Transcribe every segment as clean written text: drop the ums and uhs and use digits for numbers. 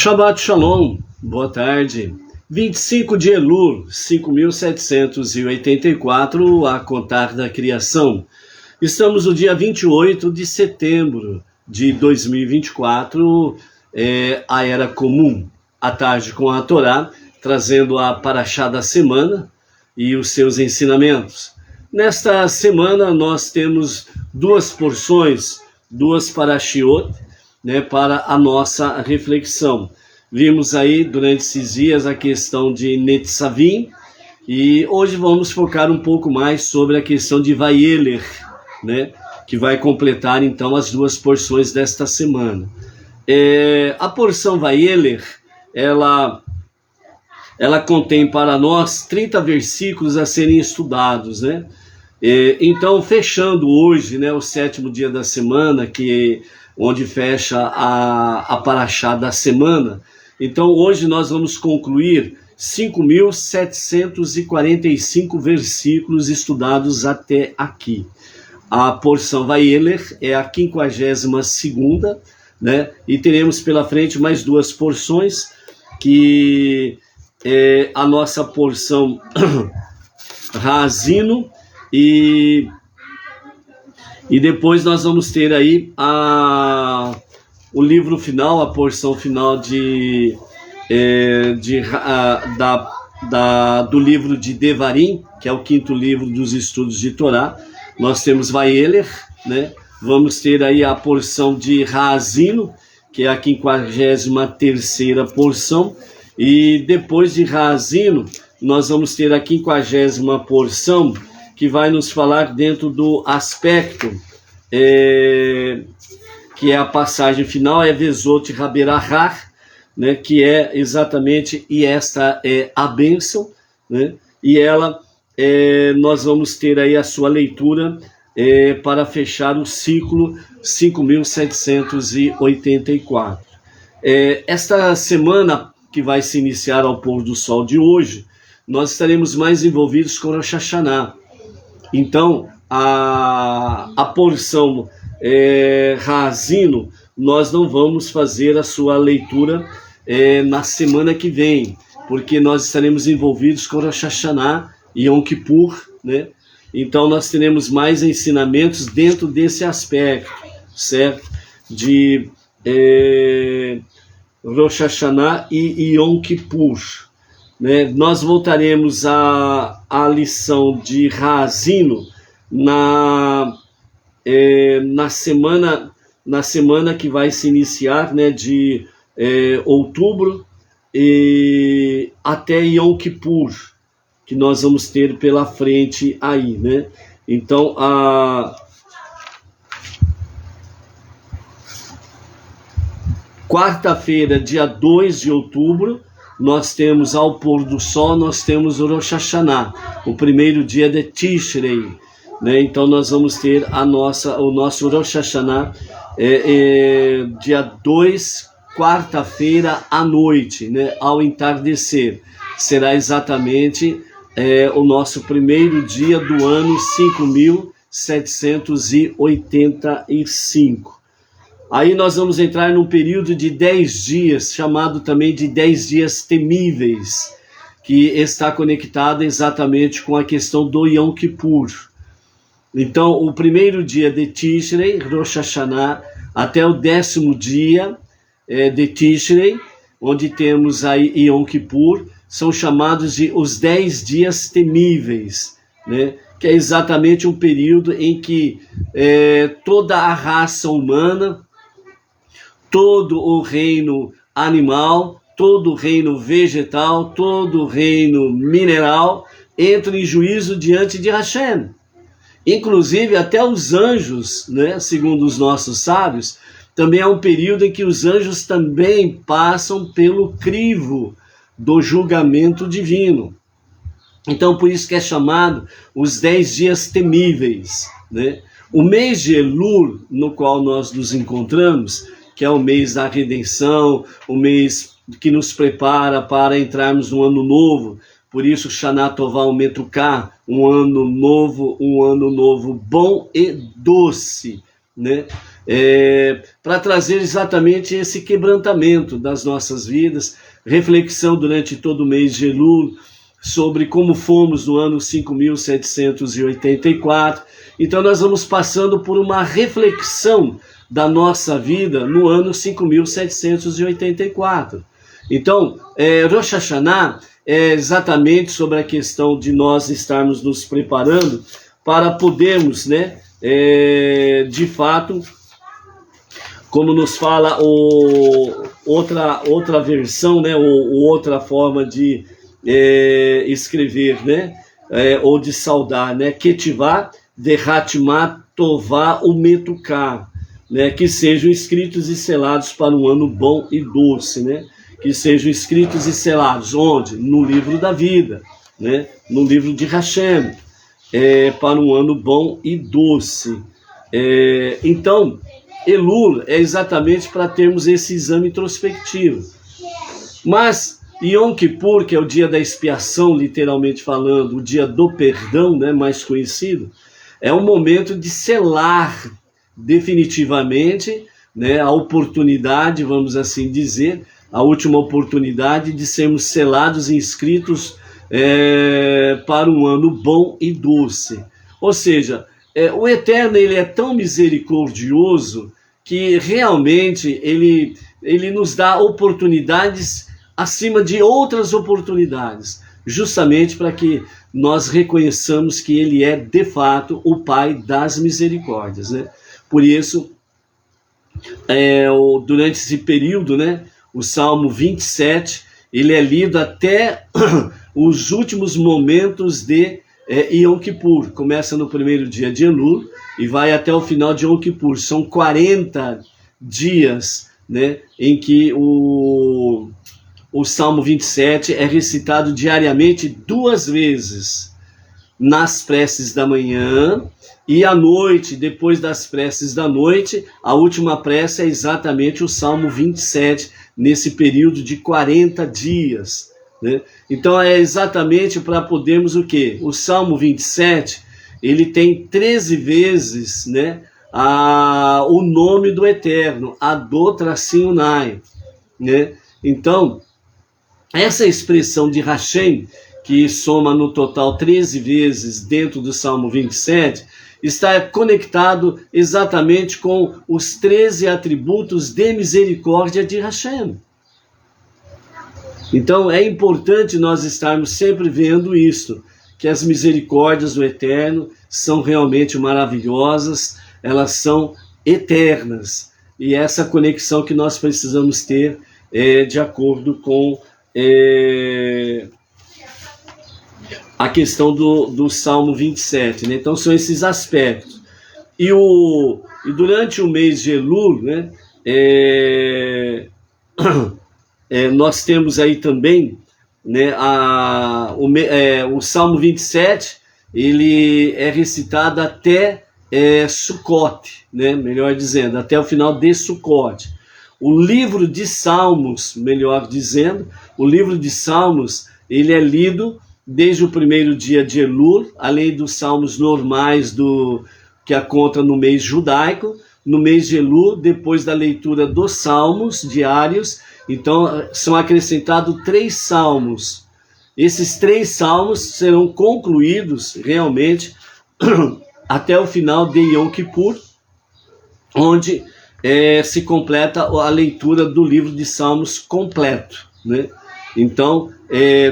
Shabbat Shalom, boa tarde. 25 de Elul, 5.784, a contar da criação. Estamos no dia 28 de setembro de 2024, a Era Comum, à tarde com a Torá, trazendo a Parashá da semana e os seus ensinamentos. Nesta semana nós temos duas porções, duas Parashiot, para a nossa reflexão. Vimos aí durante esses dias a questão de Netzavim e hoje vamos focar um pouco mais sobre a questão de Vayeler, que vai completar então as duas porções desta semana. A porção Vayeler, ela contém para nós 30 versículos a serem estudados, então, fechando hoje, o sétimo dia da semana, onde fecha a Parashá da semana. Então, hoje nós vamos concluir 5.745 versículos estudados até aqui. A porção Vayeler é a 52ª, e teremos pela frente mais duas porções, que é a nossa porção Haazinu, e depois nós vamos ter aí o livro final, a porção final do livro de Devarim, que é o quinto livro dos estudos de Torá. Nós temos Vayeler, vamos ter aí a porção de Haazinu, que é a 53ª porção, e depois de Haazinu nós vamos ter a 50ª porção, que vai nos falar dentro do aspecto, que é a passagem final, é Vezot Haberachar, que é exatamente, e esta é a bênção, e ela, nós vamos ter aí a sua leitura para fechar o ciclo 5.784. Esta semana, que vai se iniciar ao pôr do sol de hoje, nós estaremos mais envolvidos com Rosh Hashanah. Então, a porção Haazinu, nós não vamos fazer a sua leitura na semana que vem, porque nós estaremos envolvidos com Rosh Hashanah e Yom Kippur, Então, nós teremos mais ensinamentos dentro desse aspecto, certo? De Rosh Hashanah e Yom Kippur. Nós voltaremos à lição de Haazinu na semana que vai se iniciar, de outubro e até Yom Kippur, que nós vamos ter pela frente aí, Então, a quarta-feira, dia 2 de outubro, nós temos ao pôr do sol, nós temos o Rosh Hashanah, o primeiro dia de Tishrei, Então nós vamos ter o nosso Rosh Hashanah dia 2, quarta-feira à noite, ao entardecer. Será exatamente o nosso primeiro dia do ano 5.785. Aí nós vamos entrar num período de 10 dias, chamado também de 10 dias temíveis, que está conectado exatamente com a questão do Yom Kippur. Então, o primeiro dia de Tishrei, Rosh Hashanah, até o 10º dia de Tishrei, onde temos aí Yom Kippur, são chamados de os 10 dias temíveis, que é exatamente um período em que toda a raça humana, todo o reino animal, todo o reino vegetal, todo o reino mineral entra em juízo diante de Hashem. Inclusive até os anjos, segundo os nossos sábios, também é um período em que os anjos também passam pelo crivo do julgamento divino. Então por isso que é chamado os 10 dias temíveis. O mês de Elul, no qual nós nos encontramos, que é o mês da redenção, o mês que nos prepara para entrarmos no ano novo. Por isso, Shana Tová Umetuká, um ano novo bom e doce, para trazer exatamente esse quebrantamento das nossas vidas, reflexão durante todo o mês de Elul, sobre como fomos no ano 5.784. Então nós vamos passando por uma reflexão da nossa vida no ano 5.784. Então, Rosh Hashanah é exatamente sobre a questão de nós estarmos nos preparando para podermos, né, de fato, como nos fala outra versão, né, ou outra forma de escrever, né, ou de saudar, né, Ketivá Dehatmat Tová Umetuká, né, que sejam escritos e selados para um ano bom e doce, né, que sejam escritos e selados, onde? No livro da vida, né, no livro de Hashem, para um ano bom e doce. Então, Elul é exatamente para termos esse exame introspectivo. Mas Yom Kippur, que é o dia da expiação, literalmente falando, o dia do perdão, né, mais conhecido, é um momento de selar definitivamente, né, a oportunidade, vamos assim dizer, a última oportunidade de sermos selados e inscritos para um ano bom e doce. Ou seja, o Eterno, ele é tão misericordioso que realmente ele nos dá oportunidades acima de outras oportunidades, justamente para que nós reconheçamos que ele é de fato o Pai das misericórdias, né? Por isso, durante esse período, né, o Salmo 27, ele é lido até os últimos momentos de Yom Kippur. Começa no primeiro dia de Elul e vai até o final de Yom Kippur. São 40 dias, né, em que o Salmo 27 é recitado diariamente 2 vezes, nas preces da manhã e à noite. Depois das preces da noite, a última prece é exatamente o Salmo 27, nesse período de 40 dias, né? Então é exatamente para podermos o quê? O Salmo 27, ele tem 13 vezes, né, o nome do Eterno, Adot-Unai, né? Então, essa expressão de Hashem, que soma no total 13 vezes dentro do Salmo 27, está conectado exatamente com os 13 atributos de misericórdia de Hashem. Então é importante nós estarmos sempre vendo isso, que as misericórdias do Eterno são realmente maravilhosas, elas são eternas, e essa conexão que nós precisamos ter de acordo com a questão do Salmo 27, né? Então são esses aspectos. E durante o mês de Elul, né, nós temos aí também, né, o Salmo 27, ele é recitado até Sukkot, né, melhor dizendo, até o final de Sukkot. O livro de Salmos, melhor dizendo, o livro de Salmos, ele é lido desde o primeiro dia de Elul, além dos salmos normais que a conta no mês judaico. No mês de Elul, depois da leitura dos salmos diários, então são acrescentados 3 salmos. Esses 3 salmos serão concluídos realmente até o final de Yom Kippur, onde se completa a leitura do livro de Salmos completo, né? Então,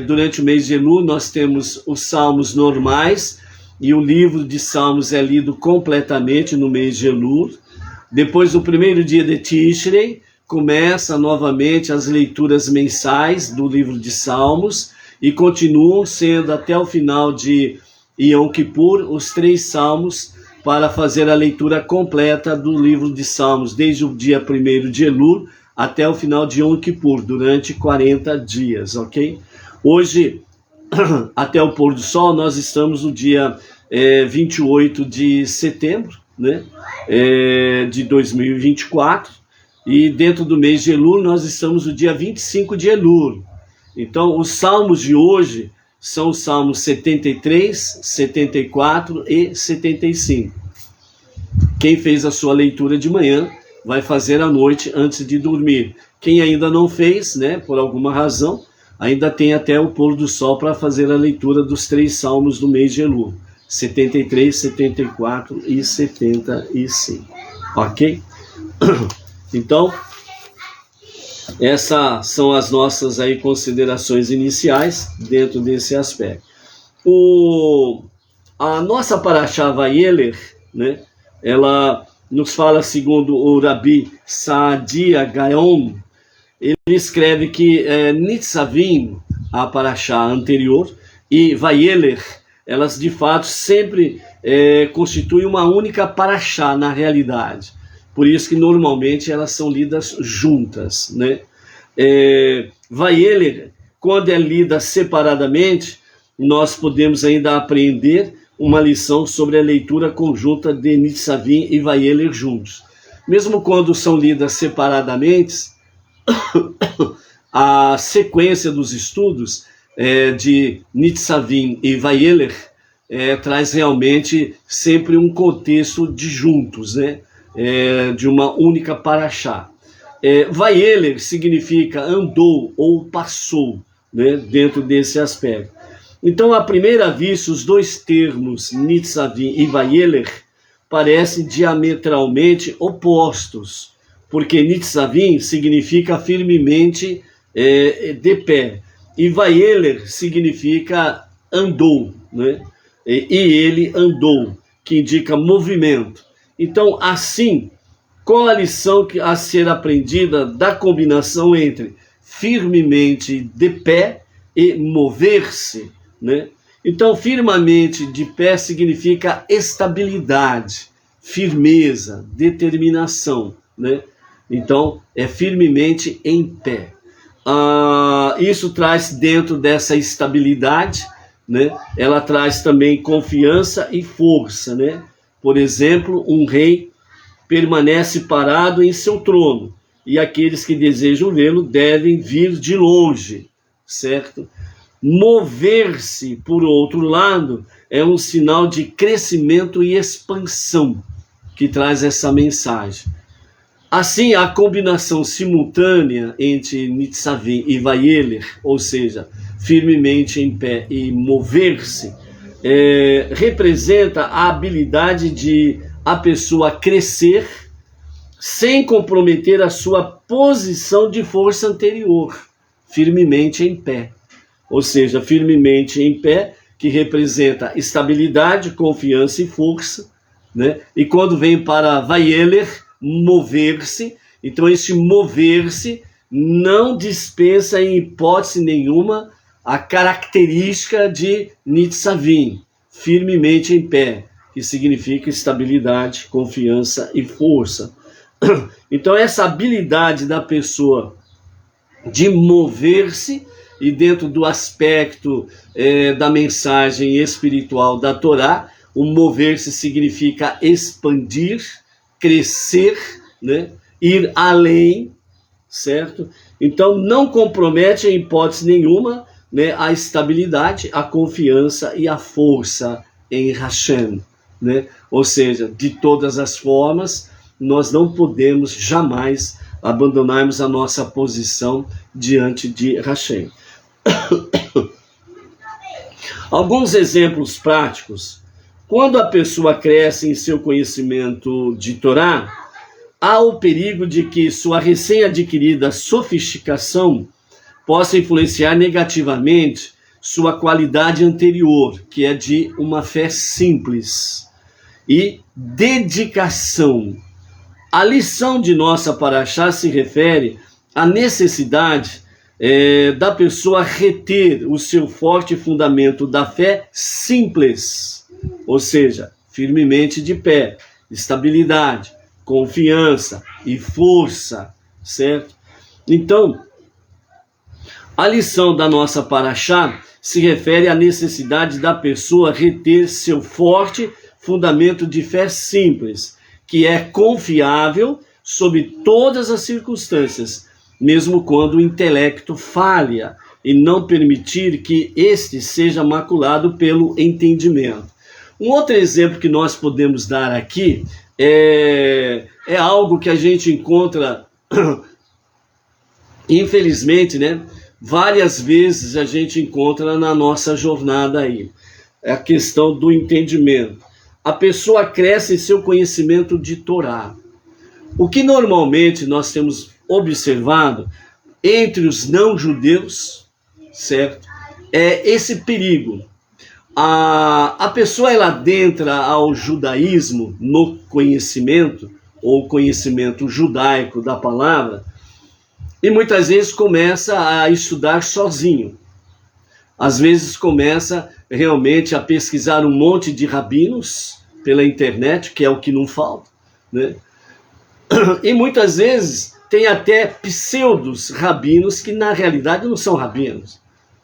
durante o mês de Elul, nós temos os salmos normais, e o livro de Salmos é lido completamente no mês de Elul. Depois do primeiro dia de Tishrei, começa novamente as leituras mensais do livro de Salmos, e continuam sendo até o final de Yom Kippur os 3 salmos, para fazer a leitura completa do livro de Salmos, desde o dia 1º de Elul até o final de Yom Kippur, durante 40 dias, ok? Hoje, até o pôr do sol, nós estamos no dia 28 de setembro, né, de 2024, e dentro do mês de Elul nós estamos no dia 25 de Elul. Então, os salmos de hoje são os salmos 73, 74 e 75. Quem fez a sua leitura de manhã vai fazer à noite antes de dormir. Quem ainda não fez, né, por alguma razão, ainda tem até o pôr do sol para fazer a leitura dos 3 salmos do mês de Elul, 73, 74 e 75. Ok? Então, essas são as nossas aí considerações iniciais dentro desse aspecto. A nossa Parashá Vayeler, né, ela nos fala, segundo o Rabi Saadia Gaon, ele escreve que Nitzavim, a Parashá anterior, e Vayeler, elas de fato sempre constituem uma única Parashá na realidade. Por isso que normalmente elas são lidas juntas, né? Vayeler, quando é lida separadamente, nós podemos ainda aprender uma lição sobre a leitura conjunta de Nitzavim e Vayeler juntos. Mesmo quando são lidas separadamente, a sequência dos estudos de Nitzavim e Vayeler traz realmente sempre um contexto de juntos, né? De uma única Parashá. Vayeler significa andou ou passou, né? Dentro desse aspecto. Então, à primeira vista, os dois termos, Nitzavim e Vayeler, parecem diametralmente opostos, porque Nitzavim significa firmemente de pé, e Vayeler significa andou, né? E ele andou, que indica movimento. Então, assim, qual a lição a ser aprendida da combinação entre firmemente de pé e mover-se, né? Então, firmemente de pé significa estabilidade, firmeza, determinação, né? Então, é firmemente em pé. Isso traz dentro dessa estabilidade, né? Ela traz também confiança e força, né? Por exemplo, um rei permanece parado em seu trono, e aqueles que desejam vê-lo devem vir de longe, certo? Mover-se, por outro lado, é um sinal de crescimento e expansão que traz essa mensagem. Assim, a combinação simultânea entre Nitzavim e Vayeler, ou seja, firmemente em pé e mover-se, representa a habilidade de a pessoa crescer sem comprometer a sua posição de força anterior, firmemente em pé. Ou seja, firmemente em pé, que representa estabilidade, confiança e força, né? E quando vem para Vayeler, mover-se, então esse mover-se não dispensa em hipótese nenhuma a característica de Nitzavim, firmemente em pé, que significa estabilidade, confiança e força. Então essa habilidade da pessoa de mover-se, e dentro do aspecto da mensagem espiritual da Torá, o mover-se significa expandir, crescer, né? Ir além, certo? Então não compromete em hipótese nenhuma, né, a estabilidade, a confiança e a força em Hashem, né? Ou seja, de todas as formas, nós não podemos jamais abandonarmos a nossa posição diante de Hashem. Alguns exemplos práticos. Quando a pessoa cresce em seu conhecimento de Torá, há o perigo de que sua recém-adquirida sofisticação possa influenciar negativamente sua qualidade anterior, que é de uma fé simples e dedicação. A lição de nossa Parashá se refere à necessidade da pessoa reter o seu forte fundamento da fé simples, ou seja, firmemente de pé, estabilidade, confiança e força, certo? Então, a lição da nossa Parashá se refere à necessidade da pessoa reter seu forte fundamento de fé simples, que é confiável sob todas as circunstâncias, mesmo quando o intelecto falha, e não permitir que este seja maculado pelo entendimento. Um outro exemplo que nós podemos dar aqui é algo que a gente encontra, infelizmente, né? Várias vezes a gente encontra na nossa jornada aí. É a questão do entendimento. A pessoa cresce em seu conhecimento de Torá. O que normalmente nós temos observado entre os não-judeus, certo? É esse perigo. A pessoa ela adentra ao judaísmo no conhecimento, ou conhecimento judaico da palavra, e muitas vezes começa a estudar sozinho. Às vezes começa realmente a pesquisar um monte de rabinos pela internet, que é o que não falta, né? E muitas vezes tem até pseudos rabinos que na realidade não são rabinos,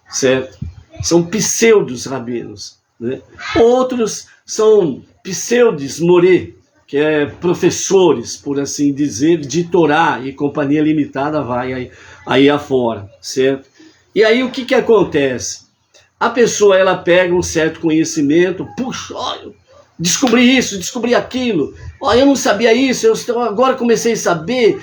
certo? São pseudos rabinos, né? Outros são pseudos morê, que é professores, por assim dizer, de Torá, e companhia limitada vai aí afora, certo? E aí o que acontece? A pessoa ela pega um certo conhecimento, puxa, olha, descobri isso, descobri aquilo, olha, eu não sabia isso, eu agora comecei a saber,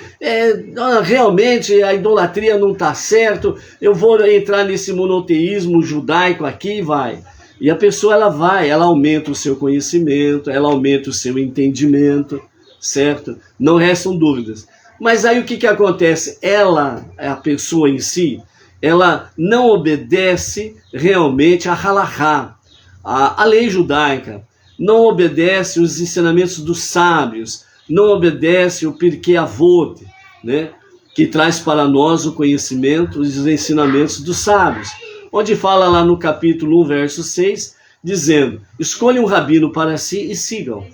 realmente a idolatria não está certo, eu vou entrar nesse monoteísmo judaico aqui, vai. E a pessoa ela aumenta o seu conhecimento, ela aumenta o seu entendimento, certo? Não restam dúvidas. Mas aí o que acontece? Ela, a pessoa em si, ela não obedece realmente a halahá, a lei judaica, não obedece os ensinamentos dos sábios, não obedece o Pirkei Avot, né? Que traz para nós o conhecimento e os ensinamentos dos sábios. Onde fala lá no capítulo 1, verso 6, dizendo, escolha um rabino para si e sigam.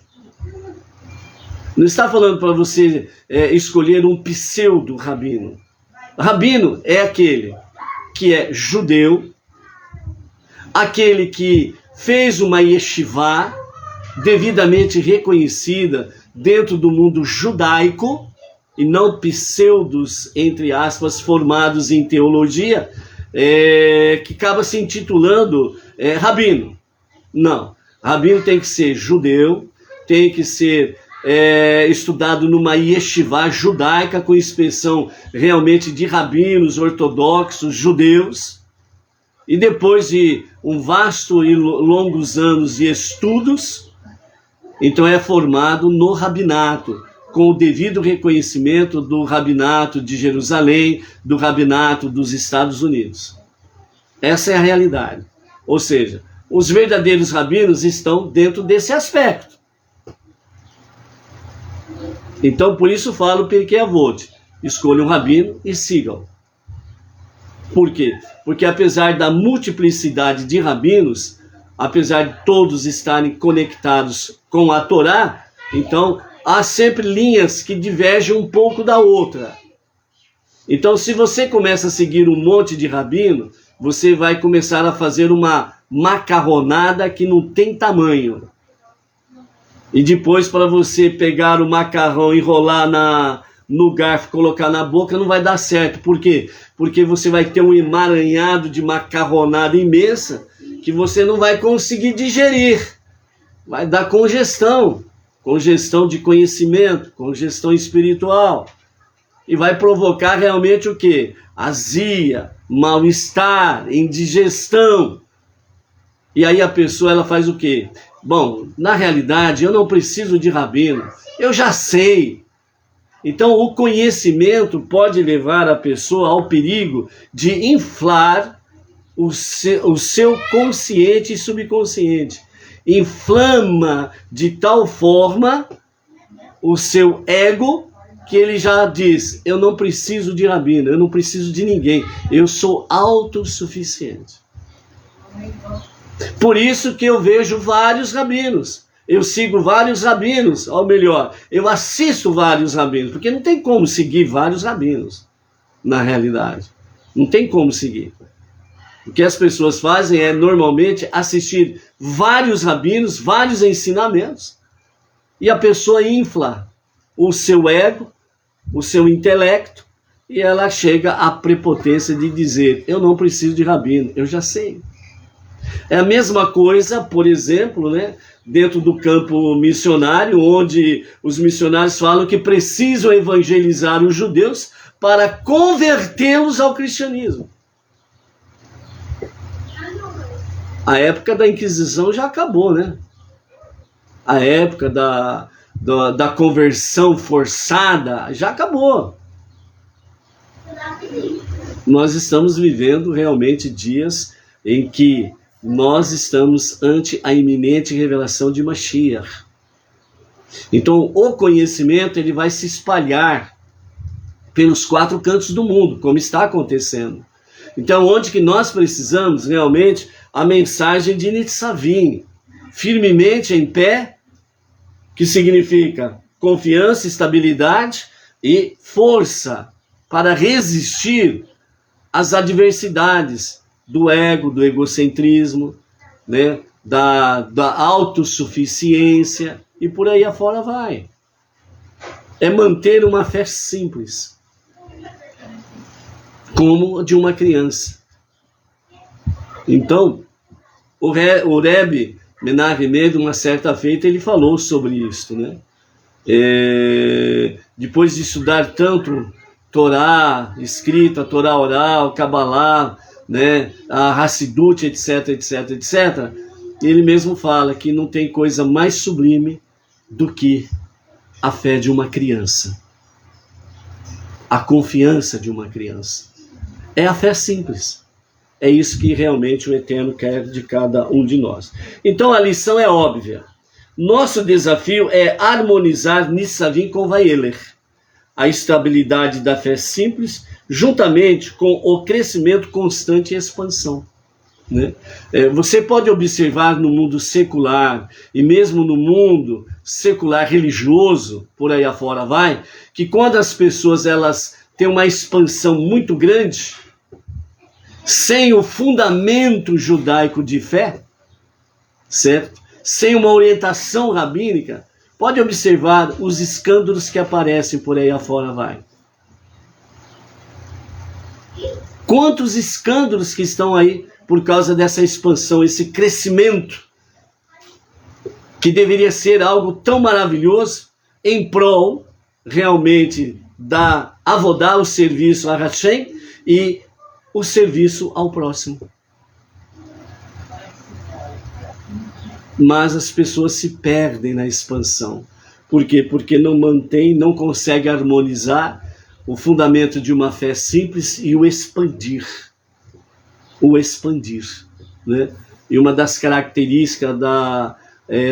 Não está falando para você escolher um pseudo-rabino. Rabino é aquele que é judeu, aquele que fez uma yeshivá devidamente reconhecida dentro do mundo judaico, e não pseudos, entre aspas, formados em teologia, que acaba se intitulando rabino. Não, rabino tem que ser judeu, tem que ser estudado numa yeshivá judaica, com inspeção realmente de rabinos ortodoxos judeus, e depois de um vasto e longos anos de estudos, então é formado no rabinato, com o devido reconhecimento do rabinato de Jerusalém, do rabinato dos Estados Unidos. Essa é a realidade. Ou seja, os verdadeiros rabinos estão dentro desse aspecto. Então, por isso falo Pirkei Avot, escolha um rabino e sigam. Por quê? Porque apesar da multiplicidade de rabinos, apesar de todos estarem conectados com a Torá, então há sempre linhas que divergem um pouco da outra. Então, se você começa a seguir um monte de rabino, você vai começar a fazer uma macarronada que não tem tamanho. E depois, para você pegar o macarrão, enrolar no garfo, colocar na boca, não vai dar certo. Por quê? Porque você vai ter um emaranhado de macarronada imensa que você não vai conseguir digerir. Vai dar congestão de conhecimento, congestão espiritual. E vai provocar realmente o quê? Azia, mal-estar, indigestão. E aí a pessoa ela faz o quê? Bom, na realidade eu não preciso de rabino, eu já sei. Então o conhecimento pode levar a pessoa ao perigo de inflar o seu consciente e subconsciente. Inflama de tal forma o seu ego que ele já diz, eu não preciso de rabino, eu não preciso de ninguém, eu sou autossuficiente. Por isso que eu vejo vários rabinos, eu sigo vários rabinos, ou melhor, eu assisto vários rabinos, porque não tem como seguir vários rabinos, na realidade. Não tem como seguir. O que as pessoas fazem é, normalmente, assistir vários rabinos, vários ensinamentos, e a pessoa infla o seu ego, o seu intelecto, e ela chega à prepotência de dizer, eu não preciso de rabino, eu já sei. É a mesma coisa, por exemplo, né, dentro do campo missionário, onde os missionários falam que precisam evangelizar os judeus para convertê-los ao cristianismo. A época da Inquisição já acabou, né? A época da conversão forçada já acabou. Nós estamos vivendo realmente dias em que nós estamos ante a iminente revelação de Mashiach. Então, o conhecimento ele vai se espalhar pelos 4 cantos do mundo, como está acontecendo. Então, onde que nós precisamos realmente a mensagem de Nitzavim, firmemente em pé, que significa confiança, estabilidade e força para resistir às adversidades do ego, do egocentrismo, né, da autossuficiência e por aí afora vai. É manter uma fé simples, como a de uma criança. Então, o Rebbe Menahem Mendel, uma certa feita, ele falou sobre isso, né? Depois de estudar tanto Torá escrita, Torá oral, Kabbalah, né, a Hassidut, etc, etc, etc, ele mesmo fala que não tem coisa mais sublime do que a fé de uma criança, a confiança de uma criança. É a fé simples. É isso que realmente o Eterno quer de cada um de nós. Então a lição é óbvia. Nosso desafio é harmonizar Nitzavim com Vayeler, a estabilidade da fé simples, juntamente com o crescimento constante e expansão. Né? Você pode observar no mundo secular, e mesmo no mundo secular religioso, por aí afora vai, que quando as pessoas elas têm uma expansão muito grande, sem o fundamento judaico de fé, certo? Sem uma orientação rabínica, pode observar os escândalos que aparecem por aí afora vai. Quantos escândalos que estão aí por causa dessa expansão, esse crescimento, que deveria ser algo tão maravilhoso, em prol, realmente, da avodá, o serviço a Hashem, e o serviço ao próximo. Mas as pessoas se perdem na expansão. Por quê? Porque não mantém, não consegue harmonizar o fundamento de uma fé simples e o expandir. O expandir. Né? E uma das características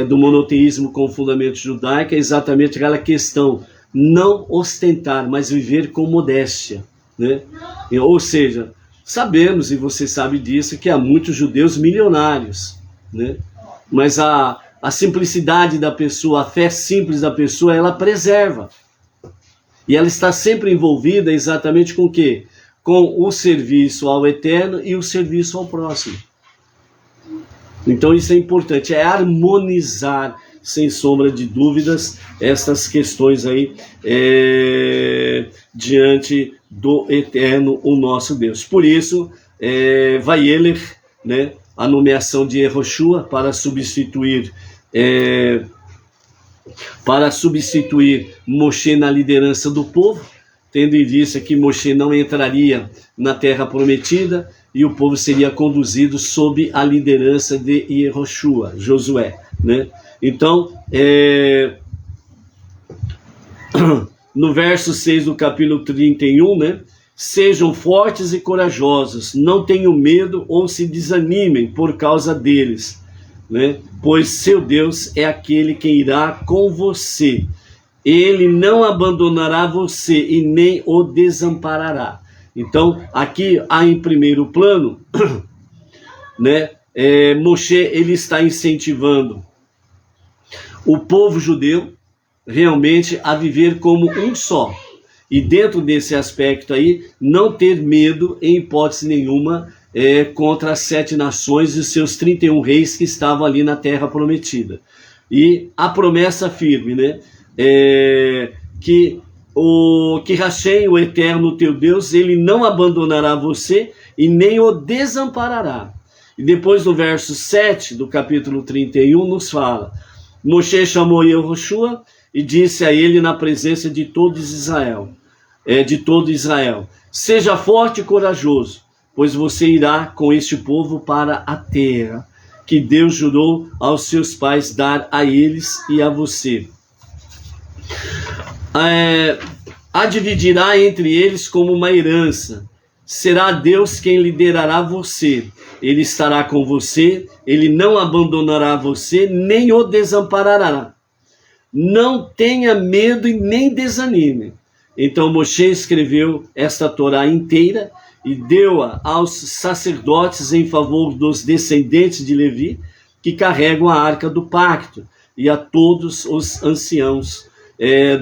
do monoteísmo com fundamento judaico é exatamente aquela questão, não ostentar, mas viver com modéstia. Né? Ou seja, sabemos, e você sabe disso, que há muitos judeus milionários, né? Mas a simplicidade da pessoa, a fé simples da pessoa, ela preserva. E ela está sempre envolvida exatamente com o quê? Com o serviço ao Eterno e o serviço ao próximo. Então isso é importante, é harmonizar, sem sombra de dúvidas, estas questões aí diante do Eterno, o nosso Deus. Por isso, Vayeler, né, a nomeação de Yehoshua para substituir Moshe na liderança do povo, tendo em vista que Moshe não entraria na terra prometida e o povo seria conduzido sob a liderança de Yehoshua, Josué, né? Então, no verso 6 do capítulo 31, né? Sejam fortes e corajosos, não tenham medo ou se desanimem por causa deles, né? Pois seu Deus é aquele que irá com você. Ele não abandonará você e nem o desamparará. Então, aqui há em primeiro plano, né? Moshe, ele está incentivando o povo judeu realmente a viver como um só. E dentro desse aspecto aí, não ter medo em hipótese nenhuma contra as 7 nações e os seus 31 reis que estavam ali na terra prometida. E a promessa firme, né? Que Hashem, o Eterno teu Deus, ele não abandonará você e nem o desamparará. E depois no verso 7 do capítulo 31 nos fala: Moshe chamou Yehoshua e disse a ele na presença de todo Israel, seja forte e corajoso, pois você irá com este povo para a terra que Deus jurou aos seus pais dar a eles e a você. A dividirá entre eles como uma herança. Será Deus quem liderará você. Ele estará com você, ele não abandonará você, nem o desamparará. Não tenha medo e nem desanime. Então Moshe escreveu esta Torá inteira e deu-a aos sacerdotes em favor dos descendentes de Levi, que carregam a arca do pacto, e a todos os anciãos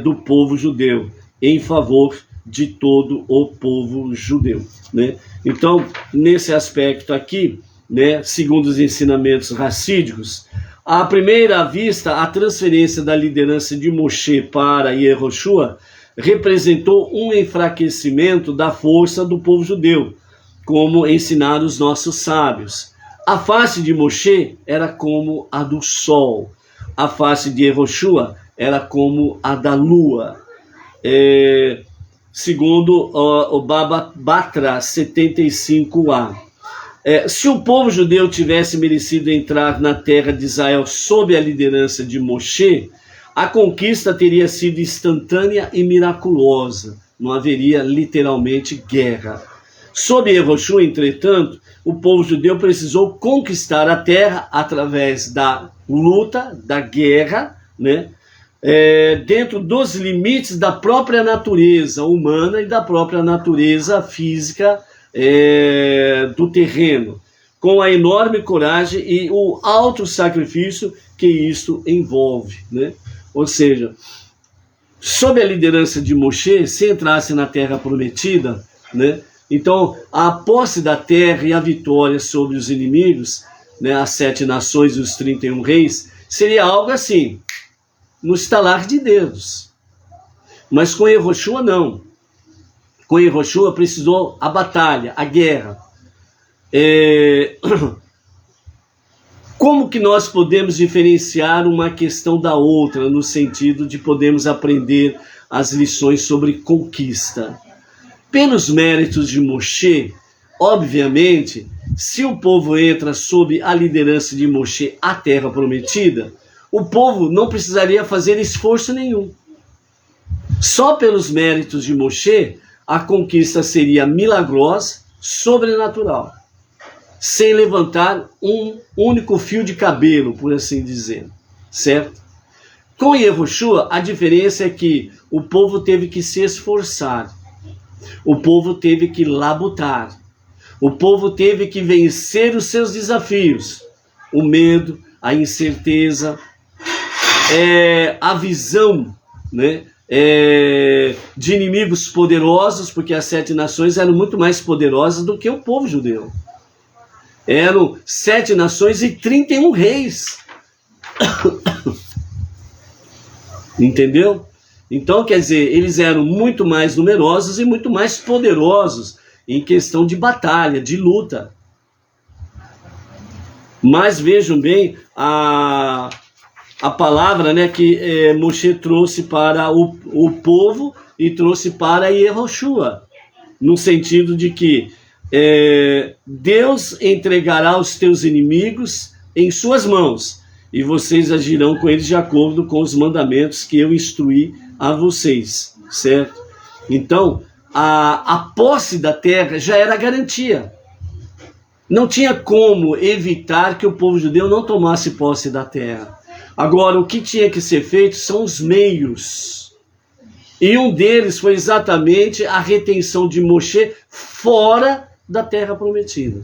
do povo judeu, em favor de todo o povo judeu, né? Então, nesse aspecto aqui, né, segundo os ensinamentos racídicos, à primeira vista, a transferência da liderança de Moshe para Yehoshua representou um enfraquecimento da força do povo judeu, como ensinaram os nossos sábios. A face de Moshe era como a do sol, a face de Yehoshua era como a da lua. Segundo o Baba Batra 75a. Se o povo judeu tivesse merecido entrar na terra de Israel sob a liderança de Moshe, a conquista teria sido instantânea e miraculosa. Não haveria literalmente guerra. Sob Yehoshua, entretanto, o povo judeu precisou conquistar a terra através da luta, da guerra, né? Dentro dos limites da própria natureza humana e da própria natureza física do terreno, com a enorme coragem e o alto sacrifício que isto envolve, né? Ou seja, sob a liderança de Moshe, se entrasse na terra prometida, né? Então a posse da terra e a vitória sobre os inimigos, né, as 7 nações e os 31 reis, seria algo assim, no estalar de dedos. Mas com Yehoshua não. Com Yehoshua precisou a batalha, a guerra. Como que nós podemos diferenciar uma questão da outra, no sentido de podermos aprender as lições sobre conquista? Pelos méritos de Moshe, obviamente, se o povo entra sob a liderança de Moshe à terra prometida, o povo não precisaria fazer esforço nenhum. Só pelos méritos de Moshe, a conquista seria milagrosa, sobrenatural, sem levantar um único fio de cabelo, por assim dizer, certo? Com Yehoshua, a diferença é que o povo teve que se esforçar, o povo teve que labutar, o povo teve que vencer os seus desafios, o medo, a incerteza, a visão, né, de inimigos poderosos, porque as 7 nações eram muito mais poderosas do que o povo judeu. Eram 7 nações e 31 reis. Entendeu? Então, quer dizer, eles eram muito mais numerosos e muito mais poderosos em questão de batalha, de luta. Mas vejam bem a palavra, né, que Moshe trouxe para o povo e trouxe para Yehoshua, no sentido de que Deus entregará os teus inimigos em suas mãos e vocês agirão com eles de acordo com os mandamentos que eu instruí a vocês, certo? Então, a posse da terra já era garantia. Não tinha como evitar que o povo judeu não tomasse posse da terra. Agora, o que tinha que ser feito são os meios. E um deles foi exatamente a retenção de Moshe fora da terra prometida.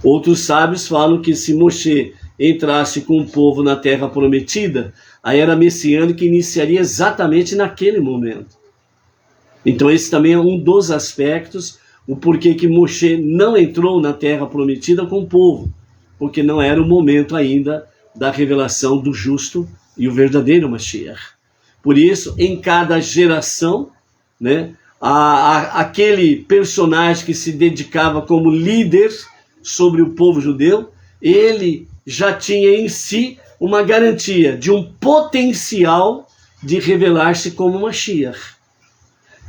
Outros sábios falam que se Moshe entrasse com o povo na terra prometida, a era messiânica iniciaria exatamente naquele momento. Então esse também é um dos aspectos, o porquê que Moshe não entrou na terra prometida com o povo, porque não era o momento ainda da revelação do justo e o verdadeiro Mashiach. Por isso, em cada geração, né, aquele personagem que se dedicava como líder, sobre o povo judeu, ele já tinha em si uma garantia de um potencial de revelar-se como Mashiach.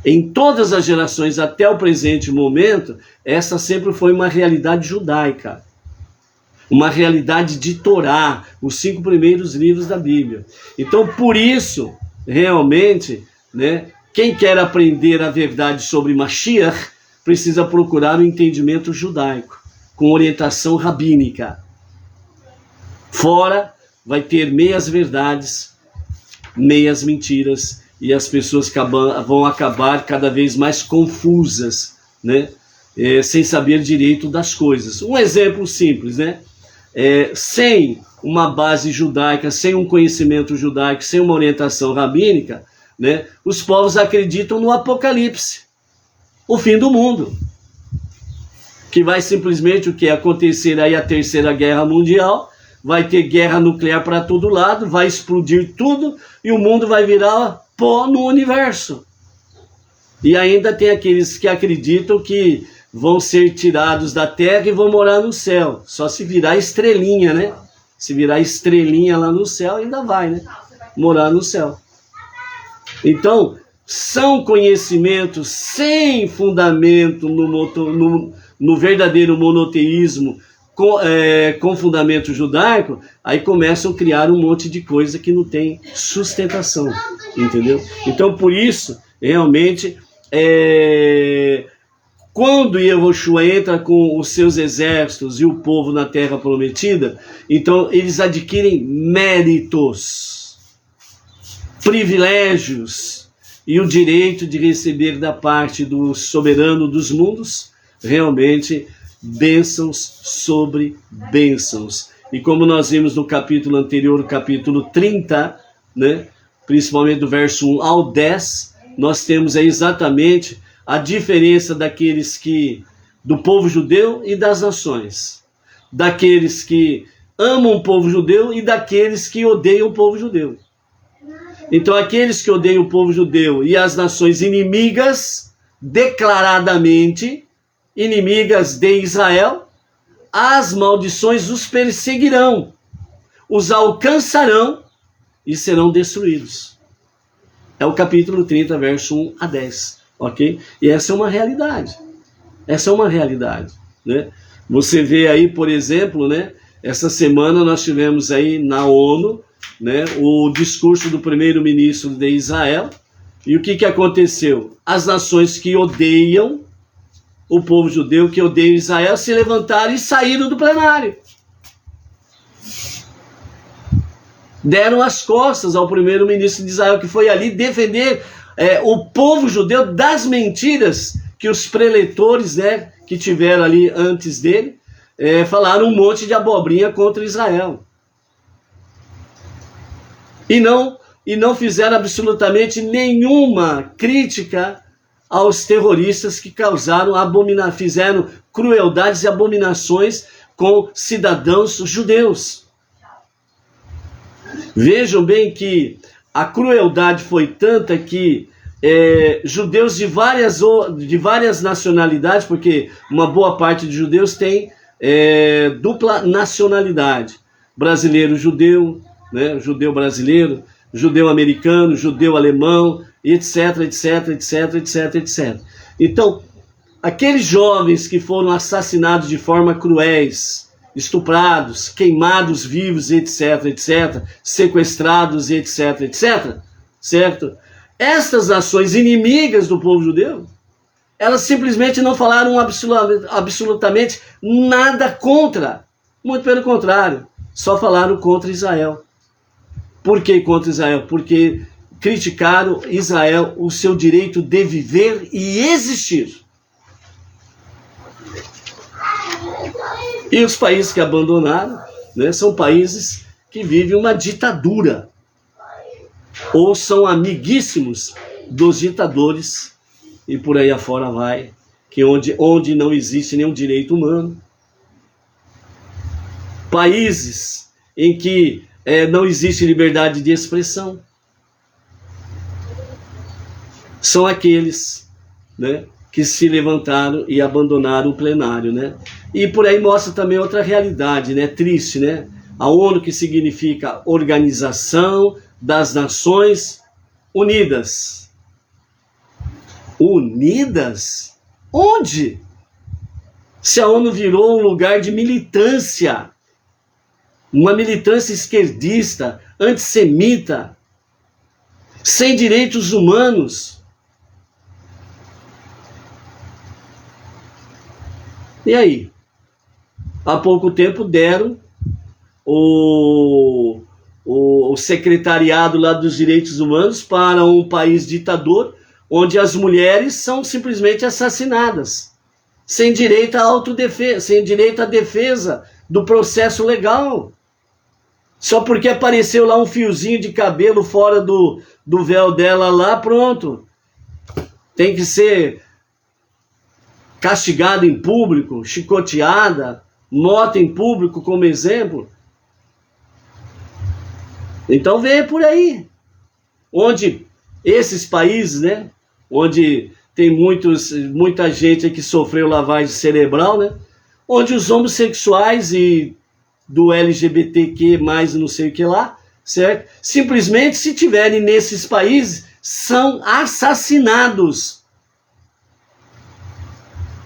Em todas as gerações até o presente momento, essa sempre foi uma realidade judaica, uma realidade de Torá, os 5 primeiros livros da Bíblia. Então, por isso, realmente, né, quem quer aprender a verdade sobre Mashiach precisa procurar o entendimento judaico, com orientação rabínica. Fora, vai ter meias verdades, meias mentiras, e as pessoas vão acabar cada vez mais confusas, né? Sem saber direito das coisas. Um exemplo simples, né? Sem uma base judaica, sem um conhecimento judaico, sem uma orientação rabínica, né? Os povos acreditam no Apocalipse, o fim do mundo, que vai simplesmente o que acontecer aí a Terceira Guerra Mundial. Vai ter guerra nuclear para todo lado, vai explodir tudo e o mundo vai virar pó no universo. E ainda tem aqueles que acreditam que vão ser tirados da terra e vão morar no céu. Só se virar estrelinha, né? Se virar estrelinha lá no céu, ainda vai, né? Morar no céu. Então, são conhecimentos sem fundamento no verdadeiro monoteísmo, com fundamento judaico, aí começam a criar um monte de coisa que não tem sustentação, entendeu? Então, por isso, realmente, quando Yehoshua entra com os seus exércitos e o povo na terra prometida, então eles adquirem méritos, privilégios e o direito de receber da parte do soberano dos mundos, realmente, bênçãos sobre bênçãos. E como nós vimos no capítulo anterior, o capítulo 30, né, principalmente do verso 1 ao 10, nós temos aí exatamente a diferença do povo judeu e das nações. Daqueles que amam o povo judeu e daqueles que odeiam o povo judeu. Então, aqueles que odeiam o povo judeu e as nações inimigas, declaradamente inimigas de Israel, as maldições os perseguirão, os alcançarão e serão destruídos. É o capítulo 30, verso 1 a 10, ok? E essa é uma realidade. Essa é uma realidade, né? Você vê aí, por exemplo, né? Essa semana nós tivemos aí na ONU, né? O discurso do primeiro-ministro de Israel. E o que aconteceu? As nações que odeiam o povo judeu, que odeia Israel, se levantaram e saíram do plenário. Deram as costas ao primeiro-ministro de Israel, que foi ali defender o povo judeu das mentiras que os preletores, né, que tiveram ali antes dele, falaram um monte de abobrinha contra Israel. E não fizeram absolutamente nenhuma crítica aos terroristas que fizeram crueldades e abominações com cidadãos judeus. Vejam bem que a crueldade foi tanta que judeus de várias nacionalidades, porque uma boa parte de judeus tem dupla nacionalidade, brasileiro-judeu, né, judeu-brasileiro, judeu-americano, judeu-alemão, etc, etc, etc, etc, etc. Então, aqueles jovens que foram assassinados de forma cruéis, estuprados, queimados vivos, etc, etc, sequestrados, etc, etc, certo? Estas nações inimigas do povo judeu, elas simplesmente não falaram absolutamente nada contra. Muito pelo contrário, só falaram contra Israel. Por que contra Israel? Porque criticaram Israel, o seu direito de viver e existir. E os países que abandonaram, né, são países que vivem uma ditadura, ou são amiguíssimos dos ditadores, e por aí afora vai, que onde não existe nenhum direito humano. Países em que não existe liberdade de expressão. São aqueles, né, que se levantaram e abandonaram o plenário, né? E por aí mostra também outra realidade, né? Triste, né? A ONU, que significa Organização das Nações Unidas. Unidas? Onde? Se a ONU virou um lugar de militância, uma militância esquerdista, antissemita, sem direitos humanos. E aí? Há pouco tempo deram o secretariado lá dos direitos humanos para um país ditador, onde as mulheres são simplesmente assassinadas, sem direito à autodefesa, sem direito à defesa do processo legal. Só porque apareceu lá um fiozinho de cabelo fora do véu dela lá, pronto. Tem que ser castigada em público, chicoteada, morta em público como exemplo. Então vem por aí, onde esses países, né, onde tem muita gente que sofreu lavagem cerebral, né, onde os homossexuais e do LGBTQ mais não sei o que lá, certo? Simplesmente, se tiverem nesses países, são assassinados.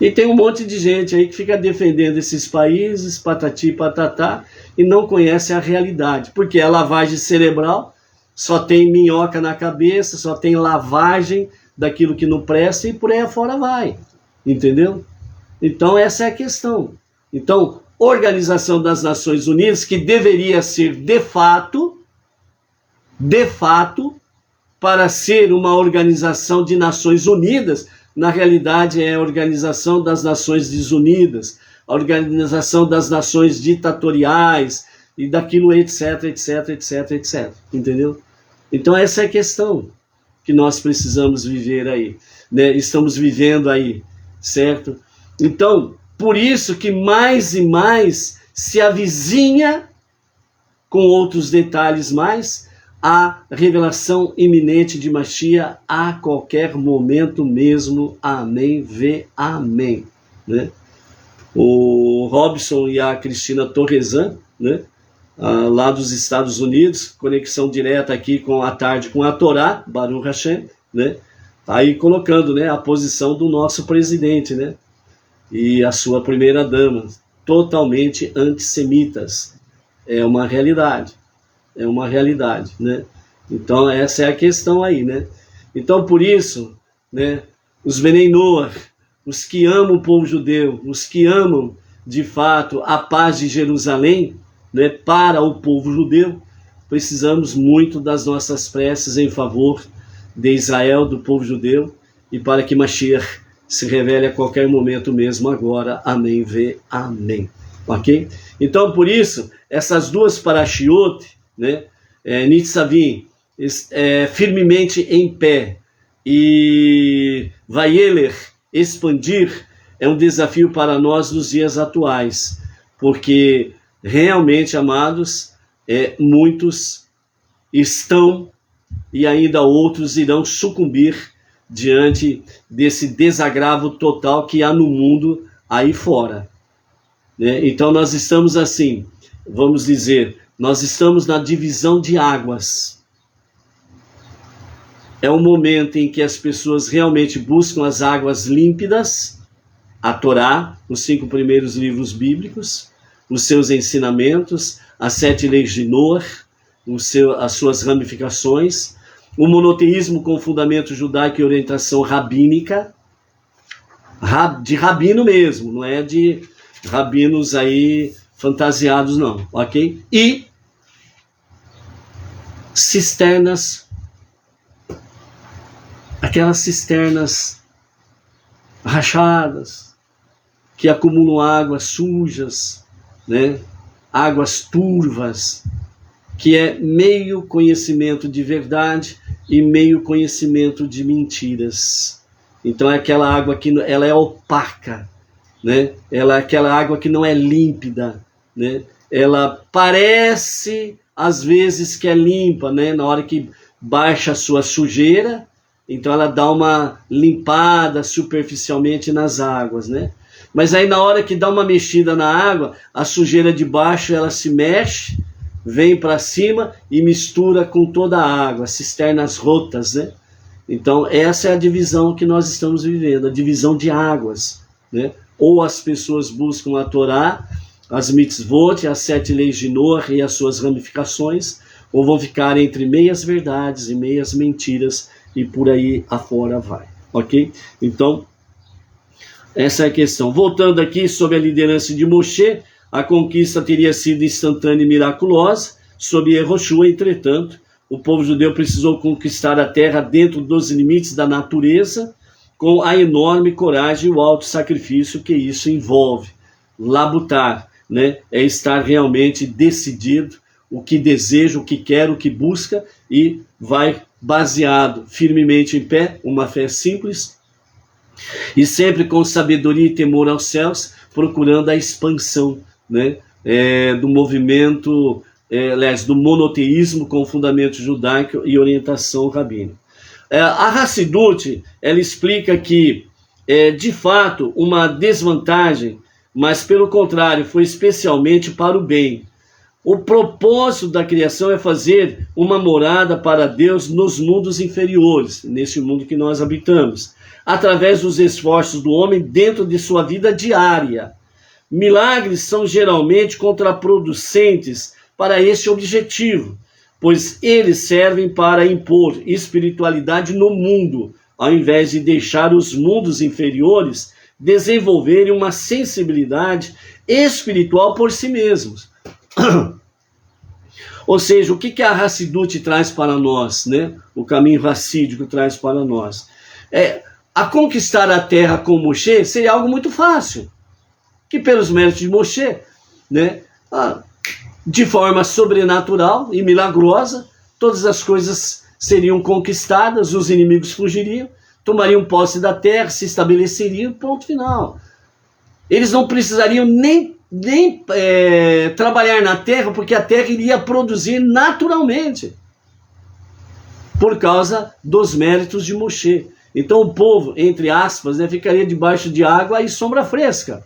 E tem um monte de gente aí que fica defendendo esses países, patati patatá, e não conhece a realidade. Porque a lavagem cerebral só tem minhoca na cabeça, só tem lavagem daquilo que não presta, e por aí afora vai. Entendeu? Então essa é a questão. Então, Organização das Nações Unidas, que deveria ser de fato, para ser uma organização de Nações Unidas, na realidade é a Organização das Nações Desunidas, a Organização das Nações Ditatoriais, e daquilo etc, etc, etc, etc. Entendeu? Então essa é a questão que nós precisamos viver aí, né? Estamos vivendo aí, certo? Então, por isso que mais e mais se avizinha, com outros detalhes mais, a revelação iminente de Mashiach a qualquer momento mesmo. Amém, vê amém. Né? O Robson e a Cristina Torresan, né? Lá dos Estados Unidos, conexão direta aqui com a tarde com a Torá, Baruch Hashem, né? Aí colocando, né, a posição do nosso presidente, né? E a sua primeira-dama, totalmente antissemitas. É uma realidade, né? Então essa é a questão aí, né? Então por isso, né, os Benei Noach, os que amam o povo judeu, os que amam de fato a paz de Jerusalém, né, para o povo judeu, precisamos muito das nossas preces em favor de Israel, do povo judeu, e para que Mashiach se revele a qualquer momento mesmo agora. Amém, vê amém. Ok? Então, por isso, essas duas parashiot, né, Nitzavim, firmemente em pé, e Vayeler, expandir, é um desafio para nós nos dias atuais, porque realmente, amados, muitos estão e ainda outros irão sucumbir diante desse desagravo total que há no mundo aí fora, né? Então nós estamos assim, vamos dizer, nós estamos na divisão de águas. É um momento em que as pessoas realmente buscam as águas límpidas, a Torá, os 5 primeiros livros bíblicos, os seus ensinamentos, as 7 leis de Noah, as suas ramificações, o monoteísmo com fundamento judaico e orientação rabínica, de rabino mesmo, não é de rabinos aí fantasiados não, ok? E cisternas, aquelas cisternas rachadas, que acumulam águas sujas, né? Águas turvas, que é meio conhecimento de verdade e meio conhecimento de mentiras. Então é aquela água que ela é opaca, né? Ela é aquela água que não é límpida, né? Ela parece às vezes que é limpa, né? Na hora que baixa a sua sujeira, então ela dá uma limpada superficialmente nas águas, né? Mas aí na hora que dá uma mexida na água, a sujeira de baixo ela se mexe, vem para cima e mistura com toda a água, cisternas rotas, né? Então essa é a divisão que nós estamos vivendo, a divisão de águas, né? Ou as pessoas buscam a Torá, as mitzvot, as 7 leis de Noah e as suas ramificações, ou vão ficar entre meias verdades e meias mentiras, e por aí afora vai, ok? Então, essa é a questão. Voltando aqui sobre a liderança de Moshe, a conquista teria sido instantânea e miraculosa, sob Yehoshua, entretanto, o povo judeu precisou conquistar a terra dentro dos limites da natureza, com a enorme coragem e o alto sacrifício que isso envolve. Labutar, né? É estar realmente decidido, o que deseja, o que quer, o que busca, e vai baseado firmemente em pé, uma fé simples, e sempre com sabedoria e temor aos céus, procurando a expansão, né? Do movimento, do monoteísmo com fundamento judaico e orientação rabínica. A Hassidut, ela explica que de fato uma desvantagem, mas pelo contrário, foi especialmente para o bem. O propósito da criação é fazer uma morada para Deus nos mundos inferiores, nesse mundo que nós habitamos, através dos esforços do homem dentro de sua vida diária. Milagres são geralmente contraproducentes para esse objetivo, pois eles servem para impor espiritualidade no mundo, ao invés de deixar os mundos inferiores desenvolverem uma sensibilidade espiritual por si mesmos. Ou seja, o que a Hassidut traz para nós, né? O caminho hassídico traz para nós. A conquistar a terra com Moshe seria algo muito fácil, que pelos méritos de Moshe, né? De forma sobrenatural e milagrosa, todas as coisas seriam conquistadas, os inimigos fugiriam, tomariam posse da terra, se estabeleceriam, ponto final. Eles não precisariam nem trabalhar na terra, porque a terra iria produzir naturalmente, por causa dos méritos de Moshe. Então o povo, entre aspas, né, ficaria debaixo de água e sombra fresca.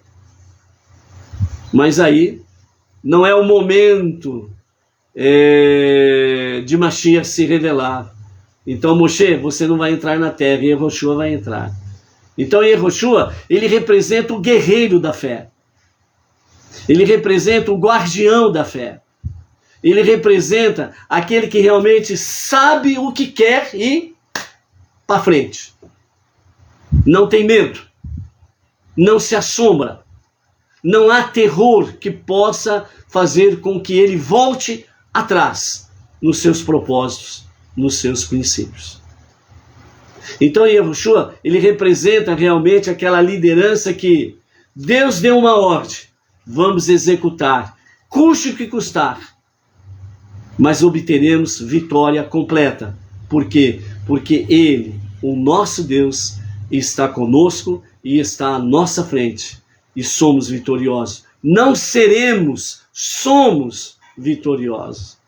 Mas aí não é o momento de Mashiach se revelar. Então Moshe, você não vai entrar na terra, e Yehoshua vai entrar. Então Yehoshua, ele representa o guerreiro da fé. Ele representa o guardião da fé. Ele representa aquele que realmente sabe o que quer e para frente. Não tem medo. Não se assombra. Não há terror que possa fazer com que ele volte atrás nos seus propósitos, nos seus princípios. Então Yehoshua, ele representa realmente aquela liderança que Deus deu uma ordem. Vamos executar, custe o que custar, mas obteremos vitória completa. Por quê? Porque Ele, o nosso Deus, está conosco e está à nossa frente, e somos vitoriosos. Não seremos, somos vitoriosos.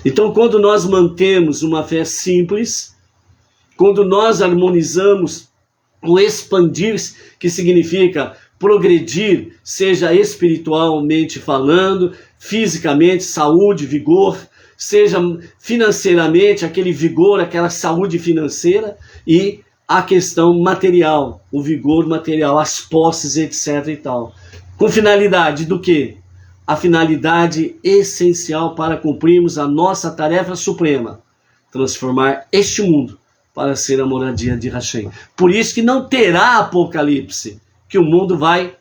Então, quando nós mantemos uma fé simples, quando nós harmonizamos o expandir, que significa progredir, seja espiritualmente falando, fisicamente, saúde, vigor, seja financeiramente, aquele vigor, aquela saúde financeira, e a questão material, o vigor material, as posses, etc. e tal. Com finalidade do quê? A finalidade essencial para cumprirmos a nossa tarefa suprema, transformar este mundo para ser a moradia de Hashem. Por isso que não terá apocalipse, que o mundo vai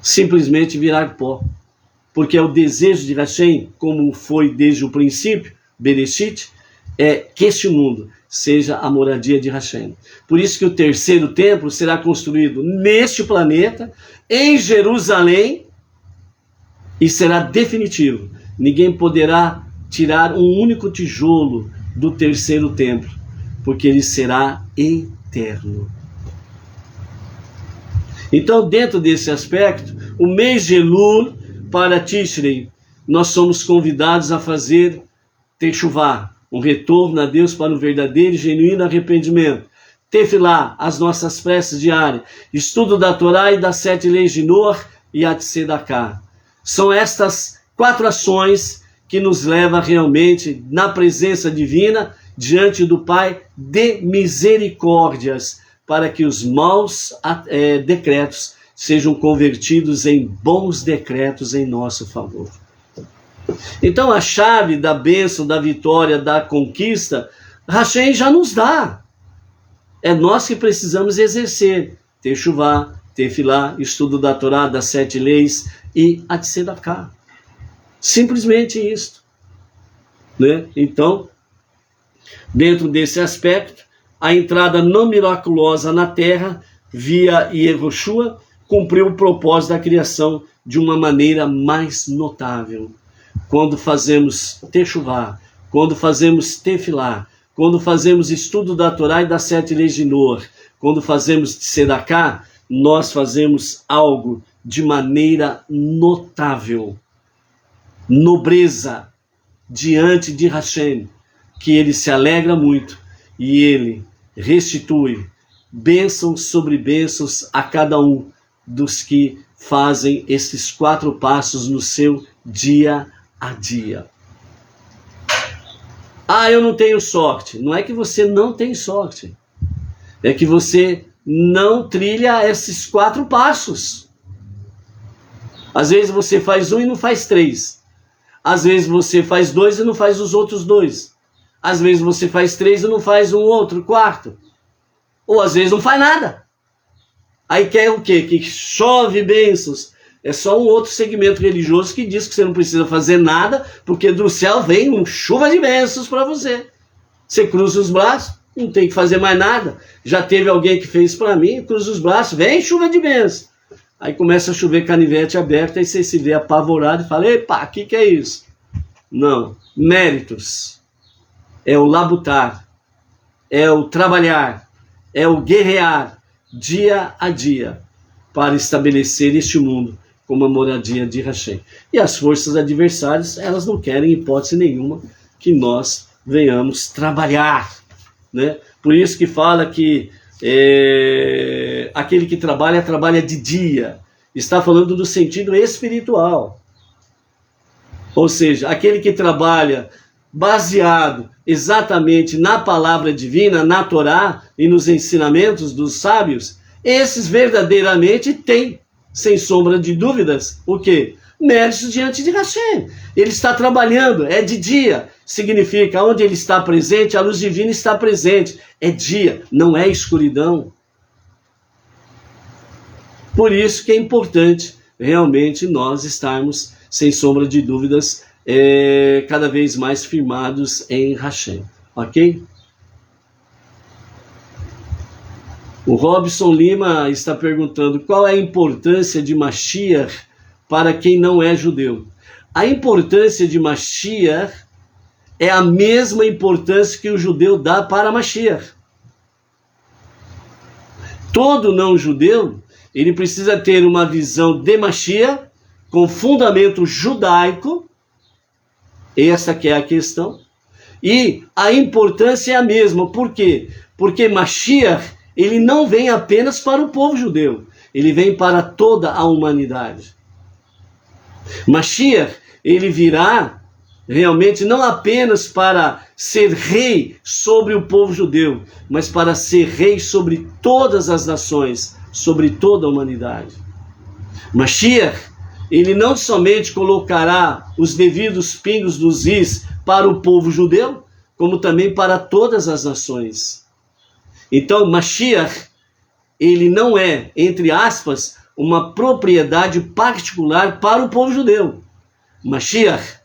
simplesmente virar pó. Porque é o desejo de Hashem, como foi desde o princípio, Bereshit, é que este mundo seja a moradia de Hashem. Por isso que o terceiro templo será construído neste planeta, em Jerusalém, e será definitivo. Ninguém poderá tirar um único tijolo do terceiro templo, porque ele será eterno. Então, dentro desse aspecto, o mês de Elul para Tishrei, nós somos convidados a fazer Teshuvá, um retorno a Deus para um verdadeiro e genuíno arrependimento. tefilá, as nossas preces diárias, estudo da Torá e das 7 leis de Noah e a Tzedaká. São estas 4 ações que nos levam realmente na presença divina, diante do Pai, de misericórdias, para que os maus decretos sejam convertidos em bons decretos em nosso favor. Então a chave da bênção, da vitória, da conquista, Hashem já nos dá. É nós que precisamos exercer. Teshuvá, tefilá, estudo da Torá, das 7 leis e a Tzedaká. Simplesmente isto. Né? Então, dentro desse aspecto, a entrada não miraculosa na terra, via Yehoshua, cumpriu o propósito da criação de uma maneira mais notável. Quando fazemos Teshuvá, quando fazemos tefilá, quando fazemos estudo da Torá e das 7 leis de Noah, quando fazemos Tzedaká, nós fazemos algo de maneira notável. Nobreza diante de Hashem, que ele se alegra muito e ele restitui bênçãos sobre bênçãos a cada um dos que fazem esses 4 passos no seu dia a dia. Ah, eu não tenho sorte. Não é que você não tem sorte. É que você não trilha esses 4 passos. Às vezes você faz 1 e não faz 3. Às vezes você faz 2 e não faz os outros 2. Às vezes você faz 3 e não faz um outro, 4. Ou às vezes não faz nada. Aí quer o quê? Que chove bênçãos. É só um outro segmento religioso que diz que você não precisa fazer nada, porque do céu vem uma chuva de bênçãos para você. Você cruza os braços, não tem que fazer mais nada. Já teve alguém que fez para mim, cruza os braços, vem chuva de bênçãos. Aí começa a chover canivete aberta e você se vê apavorado e fala, epa, o que é isso? Não, méritos. É o labutar, é o trabalhar, é o guerrear dia a dia para estabelecer este mundo como a moradia de Hashem. E as forças adversárias, elas não querem, em hipótese nenhuma, que nós venhamos trabalhar. Né? Por isso que fala que aquele que trabalha, trabalha de dia. Está falando do sentido espiritual. Ou seja, aquele que trabalha baseado exatamente na palavra divina, na Torá e nos ensinamentos dos sábios, esses verdadeiramente têm, sem sombra de dúvidas, o quê? Méritos diante de Hashem. Ele está trabalhando, é de dia. Significa, onde ele está presente, a luz divina está presente. É dia, não é escuridão. Por isso que é importante realmente nós estarmos, sem sombra de dúvidas, cada vez mais firmados em Hashem. Ok? O Robson Lima está perguntando qual é a importância de Mashiach para quem não é judeu. A importância de Mashiach é a mesma importância que o judeu dá para Mashiach. Todo não judeu, ele precisa ter uma visão de Mashiach com fundamento judaico. Essa que é a questão. E a importância é a mesma. Por quê? Porque Mashiach, ele não vem apenas para o povo judeu. Ele vem para toda a humanidade. Mashiach, ele virá realmente não apenas para ser rei sobre o povo judeu, mas para ser rei sobre todas as nações, sobre toda a humanidade. Mashiach, ele não somente colocará os devidos pingos dos is para o povo judeu, como também para todas as nações. Então, Mashiach, ele não é, entre aspas, uma propriedade particular para o povo judeu. Mashiach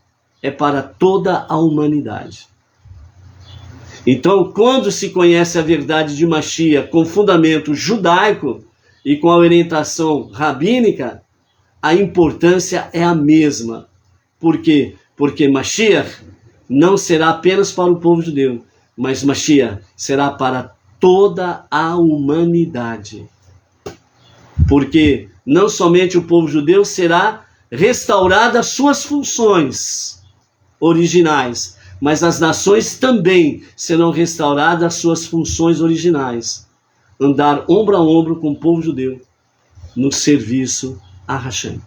é para toda a humanidade. Então, quando se conhece a verdade de Mashiach com fundamento judaico e com a orientação rabínica, a importância é a mesma. Por quê? Porque Mashiach não será apenas para o povo judeu, mas Mashiach será para toda a humanidade. Porque não somente o povo judeu será restaurado às suas funções originais, mas as nações também serão restauradas às suas funções originais. andar ombro a ombro com o povo judeu no serviço a Hashem.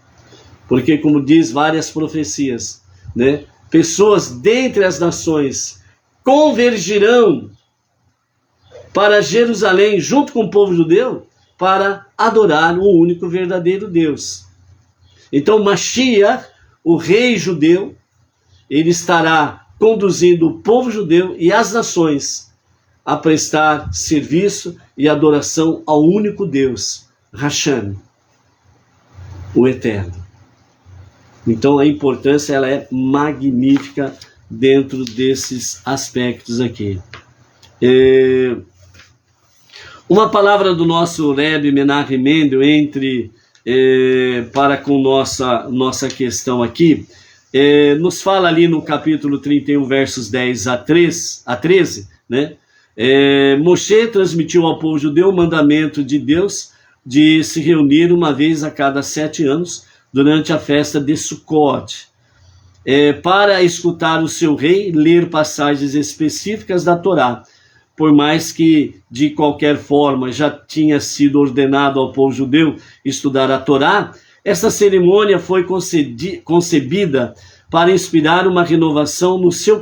Porque, como diz várias profecias, né, pessoas dentre as nações convergirão para Jerusalém junto com o povo judeu para adorar o único verdadeiro Deus. Então, Mashiach, o rei judeu, ele estará conduzindo o povo judeu e as nações a prestar serviço e adoração ao único Deus, Hashem, o Eterno. Então a importância ela é magnífica dentro desses aspectos aqui. Uma palavra do nosso Rebbe Menachem Mendel para com nossa questão aqui, nos fala ali no capítulo 31, versos 10 a 13, né? Moshe transmitiu ao povo judeu o mandamento de Deus de se reunir uma vez a cada 7 anos durante a festa de Sukkot, para escutar o seu rei ler passagens específicas da Torá. Por mais que de qualquer forma já tinha sido ordenado ao povo judeu estudar a Torá, essa cerimônia foi concebida para inspirar uma renovação no seu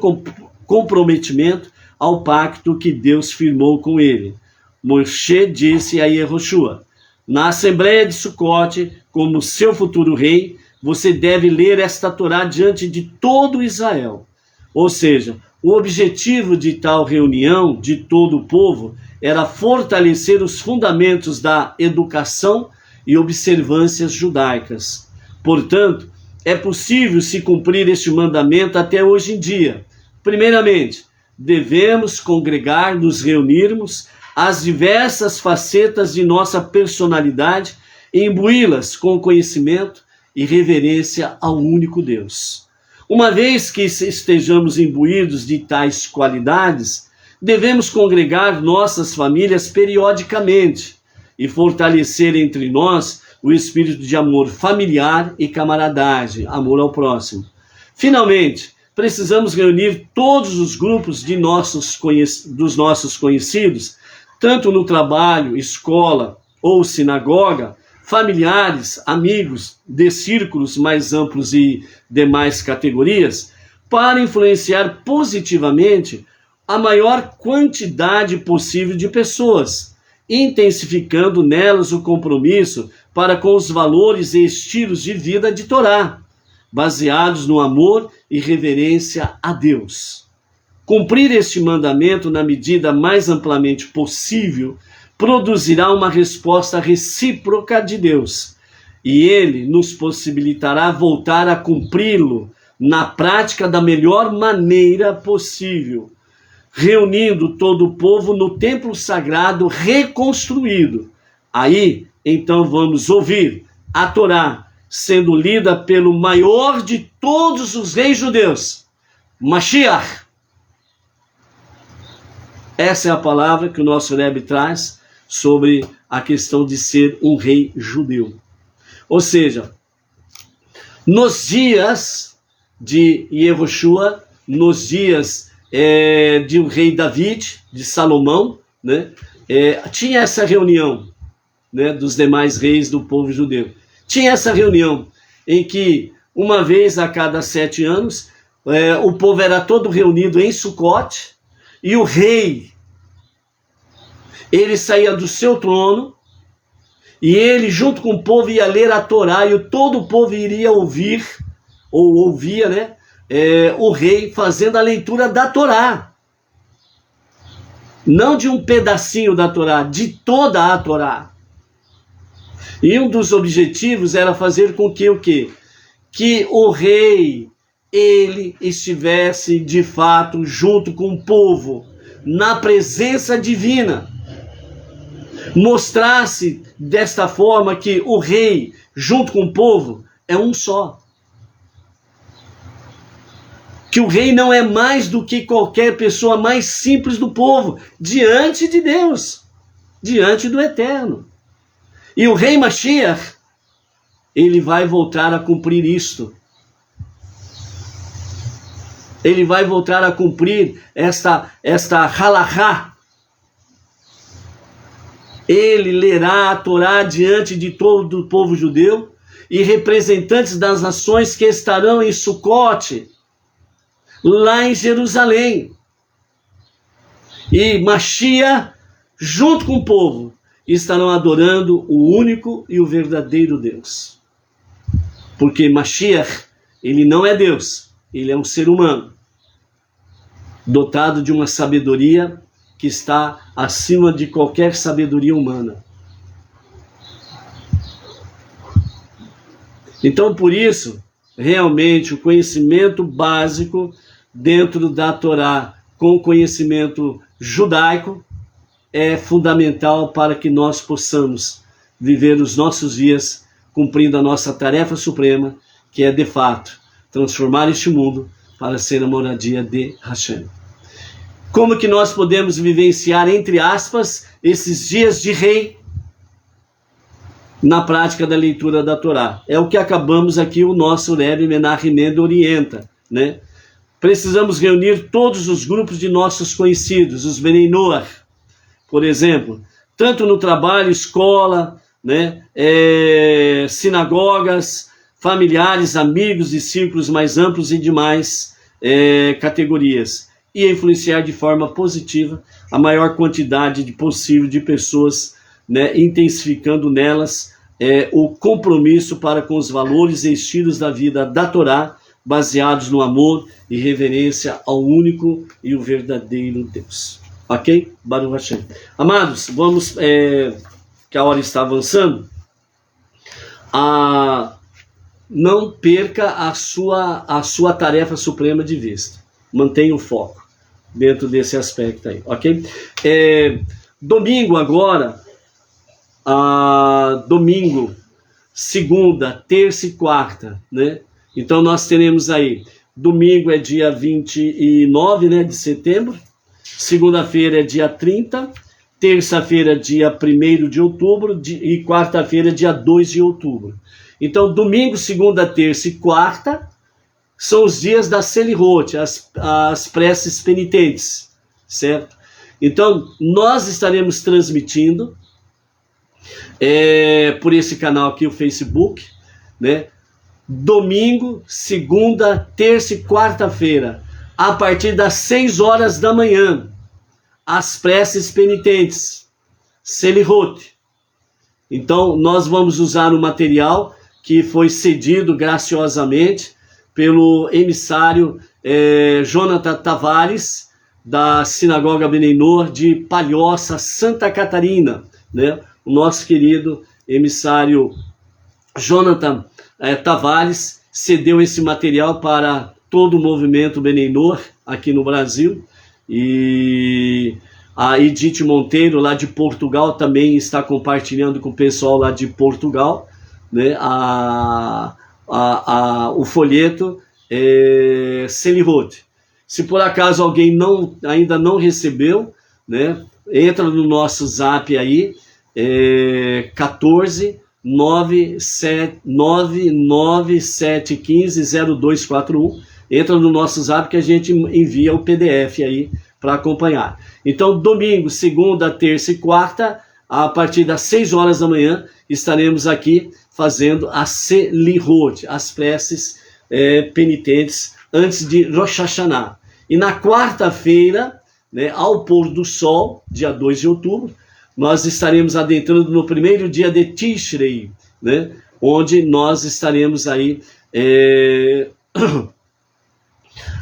comprometimento ao pacto que Deus firmou com ele. Moshe disse a Yehoshua: na Assembleia de Sukkot, como seu futuro rei, você deve ler esta Torá diante de todo Israel. Ou seja, o objetivo de tal reunião de todo o povo era fortalecer os fundamentos da educação e observâncias judaicas. Portanto, é possível se cumprir este mandamento até hoje em dia. Primeiramente, devemos congregar, nos reunirmos, as diversas facetas de nossa personalidade e imbuí-las com conhecimento e reverência ao único Deus. Uma vez que estejamos imbuídos de tais qualidades, devemos congregar nossas famílias periodicamente e fortalecer entre nós o espírito de amor familiar e camaradagem, amor ao próximo. Finalmente, precisamos reunir todos os grupos dos nossos conhecidos, tanto no trabalho, escola ou sinagoga, familiares, amigos, de círculos mais amplos e demais categorias, para influenciar positivamente a maior quantidade possível de pessoas, intensificando nelas o compromisso para com os valores e estilos de vida de Torá, baseados no amor e reverência a Deus. Cumprir este mandamento na medida mais amplamente possível produzirá uma resposta recíproca de Deus, e ele nos possibilitará voltar a cumpri-lo na prática da melhor maneira possível, reunindo todo o povo no templo sagrado reconstruído. Aí, então, vamos ouvir a Torá sendo lida pelo maior de todos os reis judeus, Mashiach. Essa é a palavra que o nosso Rebbe traz sobre a questão de ser um rei judeu. Ou seja, nos dias de Yehoshua, nos dias de um rei David, de Salomão, né, tinha essa reunião, né, dos demais reis do povo judeu. Tinha essa reunião em que, uma vez a cada 7 anos, o povo era todo reunido em Sukkot, e o rei, ele saía do seu trono, e ele, junto com o povo, ia ler a Torá, e todo o povo iria ouvir, ou ouvia, né, o rei fazendo a leitura da Torá. Não de um pedacinho da Torá, de toda a Torá. E um dos objetivos era fazer com que o quê? Que o rei, ele estivesse de fato junto com o povo, na presença divina. Mostrasse desta forma que o rei, junto com o povo, é um só. Que o rei não é mais do que qualquer pessoa mais simples do povo, diante de Deus, diante do Eterno. E o rei Mashiach, ele vai voltar a cumprir isto. Ele vai voltar a cumprir esta halachá, Ele lerá a Torá diante de todo o povo judeu e representantes das nações que estarão em Sucote, lá em Jerusalém. E Mashiach, junto com o povo, estarão adorando o único e o verdadeiro Deus. Porque Mashiach, ele não é Deus, ele é um ser humano, dotado de uma sabedoria que está acima de qualquer sabedoria humana. Então, por isso, realmente, o conhecimento básico dentro da Torá, com o conhecimento judaico, é fundamental para que nós possamos viver os nossos dias cumprindo a nossa tarefa suprema, que é, de fato, transformar este mundo para ser a moradia de Hashem. Como que nós podemos vivenciar, entre aspas, esses dias de rei na prática da leitura da Torá? É o que acabamos aqui, o nosso Rebbe Menachem Mendel orienta, né? Precisamos reunir todos os grupos de nossos conhecidos, os Benei Noach, por exemplo, tanto no trabalho, escola, né, sinagogas, familiares, amigos e círculos mais amplos e demais categorias, e influenciar de forma positiva a maior quantidade possível de pessoas, né, intensificando nelas o compromisso para com os valores e estilos da vida da Torá, baseados no amor e reverência ao único e o verdadeiro Deus. Ok? Baruch Hashem. Amados, vamos, que a hora está avançando, não perca a sua tarefa suprema de vista. Mantenha o foco dentro desse aspecto aí, ok? Domingo agora, domingo, segunda, terça e quarta, né? Então nós teremos aí, domingo é dia 29, né, de setembro, segunda-feira é dia 30, terça-feira dia 1º de outubro e quarta-feira dia 2 de outubro. Então domingo, segunda, terça e quarta são os dias da Selihot, as preces penitentes, certo? Então nós estaremos transmitindo por esse canal aqui, o Facebook, né? Domingo, segunda, terça e quarta-feira, a partir das 6 horas da manhã, as preces penitentes, Selihot. Então, nós vamos usar um material que foi cedido graciosamente pelo emissário Jonathan Tavares, da Sinagoga Benei Noach de Palhoça, Santa Catarina, né? O nosso querido emissário Jonathan Tavares cedeu esse material para todo o movimento Benei Noach aqui no Brasil, e a Edith Monteiro lá de Portugal também está compartilhando com o pessoal lá de Portugal, né, o folheto Selihot. Se por acaso alguém ainda não recebeu, né, entra no nosso zap aí, 14 997150241. Entra no nosso zap que a gente envia o PDF aí para acompanhar. Então, domingo, segunda, terça e quarta, a partir das 6 horas da manhã, estaremos aqui fazendo a Selihot, as preces penitentes antes de Rosh Hashanah. E na quarta-feira, né, ao pôr do sol, dia 2 de outubro, nós estaremos adentrando no primeiro dia de Tishrei, né, onde nós estaremos aí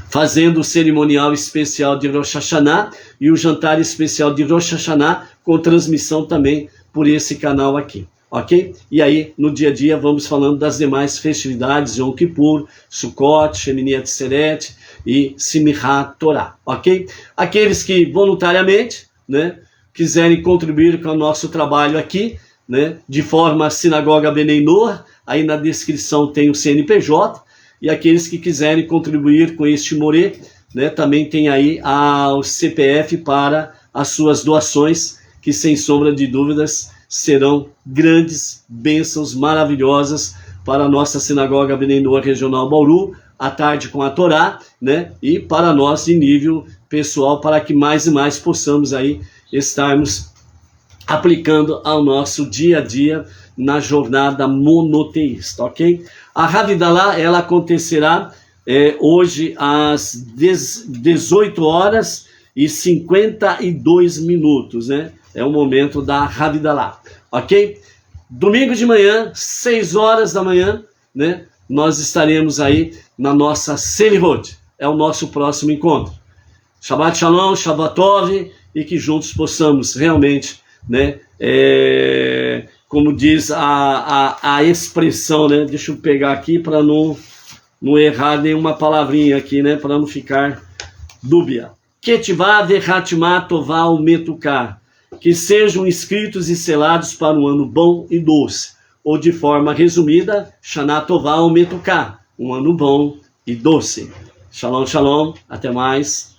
fazendo o cerimonial especial de Rosh Hashanah e o jantar especial de Rosh Hashanah, com transmissão também por esse canal aqui, ok? E aí, no dia a dia, vamos falando das demais festividades, Yom Kippur, Sukkot, Shemini Atzeret e Simchat Torah, ok? Aqueles que voluntariamente, né, quiserem contribuir com o nosso trabalho aqui, né, de forma Sinagoga Benei Noach, aí na descrição tem o CNPJ, e aqueles que quiserem contribuir com este Moré, né, também tem aí o CPF para as suas doações, que sem sombra de dúvidas serão grandes bênçãos maravilhosas para a nossa Sinagoga Benei Noach Regional Bauru, à tarde com a Torá, né, e para nós em nível pessoal, para que mais e mais possamos aí estarmos aplicando ao nosso dia a dia na jornada monoteísta, ok? A Havdalah, ela acontecerá hoje às 18 horas e 52 minutos, né? É o momento da Havdalah, ok? Domingo de manhã, 6 horas da manhã, né? Nós estaremos aí na nossa Selihot. É o nosso próximo encontro. Shabbat Shalom, Shabbat Tov, e que juntos possamos realmente, né? Como diz a expressão, né? Deixa eu pegar aqui para não errar nenhuma palavrinha aqui, né? Para não ficar dúbia. Ketivá vechatimá tová umetuká. Que sejam escritos e selados para um ano bom e doce. Ou de forma resumida, Shana tová umetuká. Um ano bom e doce. Shalom, shalom. Até mais.